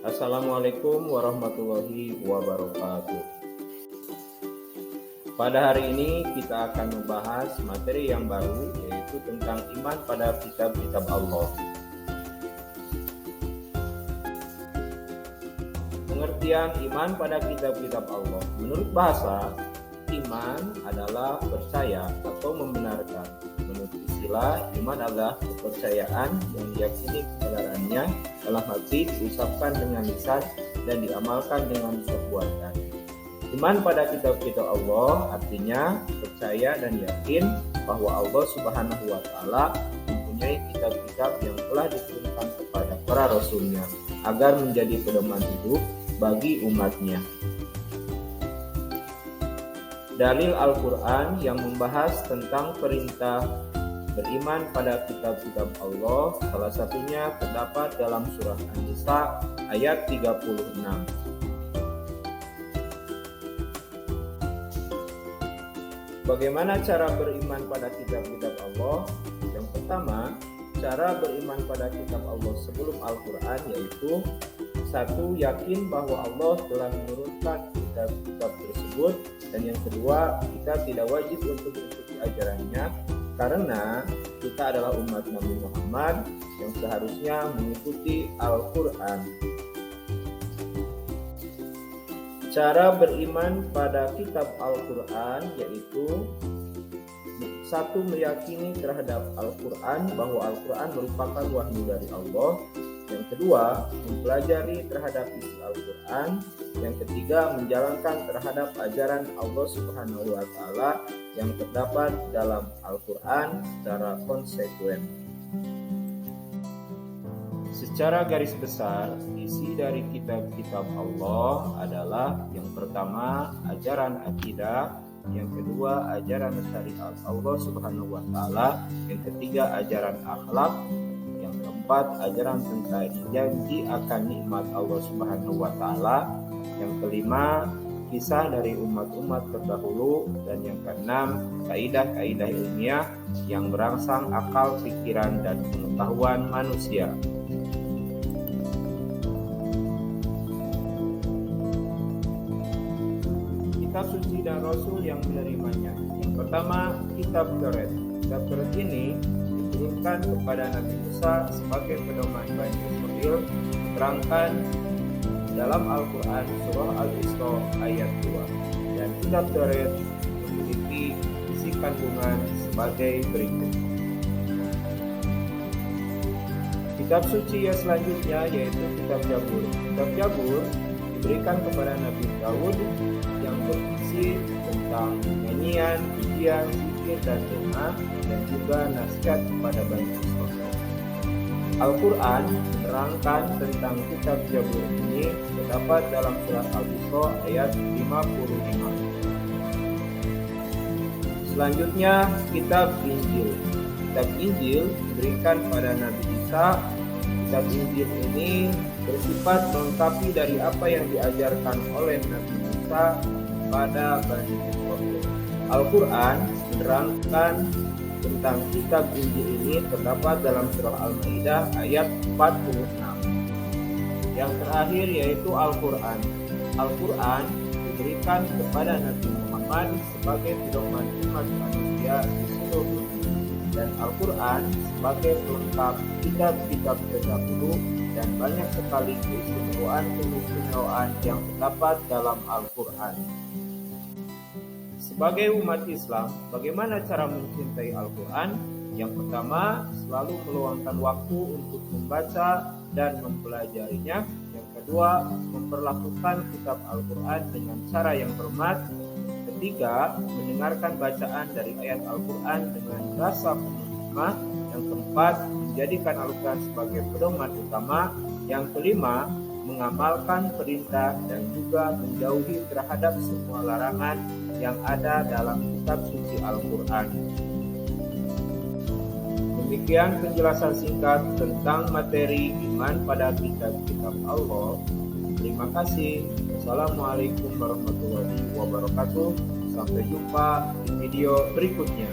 Assalamualaikum warahmatullahi wabarakatuh. Pada hari ini kita akan membahas materi yang baru, yaitu tentang iman pada kitab-kitab Allah. Pengertian iman pada kitab-kitab Allah. Menurut bahasa, iman adalah percaya atau membenarkan. Menurut istilah, iman adalah kepercayaan yang diyakini kebenarannya dalam hati, diucapkan dengan lisan, dan diamalkan dengan perbuatan. Iman pada kitab-kitab Allah artinya percaya dan yakin bahwa Allah Subhanahu wa Ta'ala mempunyai kitab-kitab yang telah diturunkan kepada para rasulnya agar menjadi pedoman hidup bagi umatnya. Dalil Al-Quran yang membahas tentang perintah beriman pada kitab-kitab Allah, salah satunya terdapat dalam surah An-Nisa ayat 36. Bagaimana cara beriman pada kitab-kitab Allah? Yang pertama, cara beriman pada kitab Allah sebelum Al-Quran yaitu: 1. Yakin bahwa Allah telah menurunkan kitab-kitab tersebut, dan yang kedua, kita tidak wajib untuk mengikuti ajarannya karena kita adalah umat Nabi Muhammad yang seharusnya mengikuti Al-Quran. Cara beriman pada kitab Al-Quran yaitu: 1. Meyakini terhadap Al-Quran bahwa Al-Quran merupakan wahyu dari Allah. Yang kedua, mempelajari terhadap isi Al-Quran. Yang ketiga, menjalankan terhadap ajaran Allah Subhanahu wa Ta'ala yang terdapat dalam Al-Quran secara konsekuen. Secara garis besar, isi dari kitab-kitab Allah adalah: yang pertama, ajaran akidah; yang kedua, ajaran syariat Allah Subhanahu wa Ta'ala; yang ketiga, ajaran akhlak; yang keempat, ajaran tentang janji akan nikmat Allah Subhanahu wa Ta'ala; yang kelima, kisah dari umat-umat terdahulu; dan yang keenam, kaidah-kaidah ilmiah yang merangsang akal, pikiran, dan pengetahuan manusia. Kitab suci dan Rasul yang menerimanya. Yang pertama, kitab Taurat. Kitab Taurat ini diturunkan kepada Nabi Musa sebagai pedoman Bani Israel, diterangkan dalam Al-Quran surah Al-Isra ayat 2. Dan kitab Taurat memiliki isi kandungan sebagai berikut. Kitab suci yang selanjutnya yaitu kitab Zabur. Kitab Zabur diberikan kepada Nabi Daud yang berisi tentang nyanyian, pujian, zikir, dan doa, dan juga nasihat kepada Bani Israil. Al-Quran menerangkan tentang kitab Zabur ini terdapat dalam surah Al-Isra ayat 55. Selanjutnya, kitab Injil. Kitab Injil diberikan pada Nabi Isa. Kitab Injil ini bersifat melengkapi dari apa yang diajarkan oleh Nabi Musa pada Bani Israil. Al-Quran menerangkan tentang kitab Injil ini terdapat dalam surah Al-Maidah ayat 46. Yang terakhir yaitu Al-Quran. Al-Quran diberikan kepada Nabi Muhammad sebagai pedoman umat manusia di seluruh dunia, dan Al-Quran sebagai pelengkap kitab-kitab terdahulu, dan banyak sekali keistimewaan yang terdapat dalam Al-Quran. Sebagai umat Islam, bagaimana cara mencintai Al-Quran? Yang pertama, selalu meluangkan waktu untuk membaca dan mempelajarinya. Yang kedua, memperlakukan kitab Al-Quran dengan cara yang hormat. Ketiga, mendengarkan bacaan dari ayat Al-Quran dengan rasa penuh hikmah. Yang keempat, menjadikan Al-Quran sebagai pedoman utama. Yang kelima, mengamalkan perintah dan juga menjauhi terhadap semua larangan yang ada dalam kitab suci Al-Quran. Demikian penjelasan singkat tentang materi iman pada kitab-kitab Allah. Terima kasih. Assalamualaikum warahmatullahi wabarakatuh. Sampai jumpa di video berikutnya.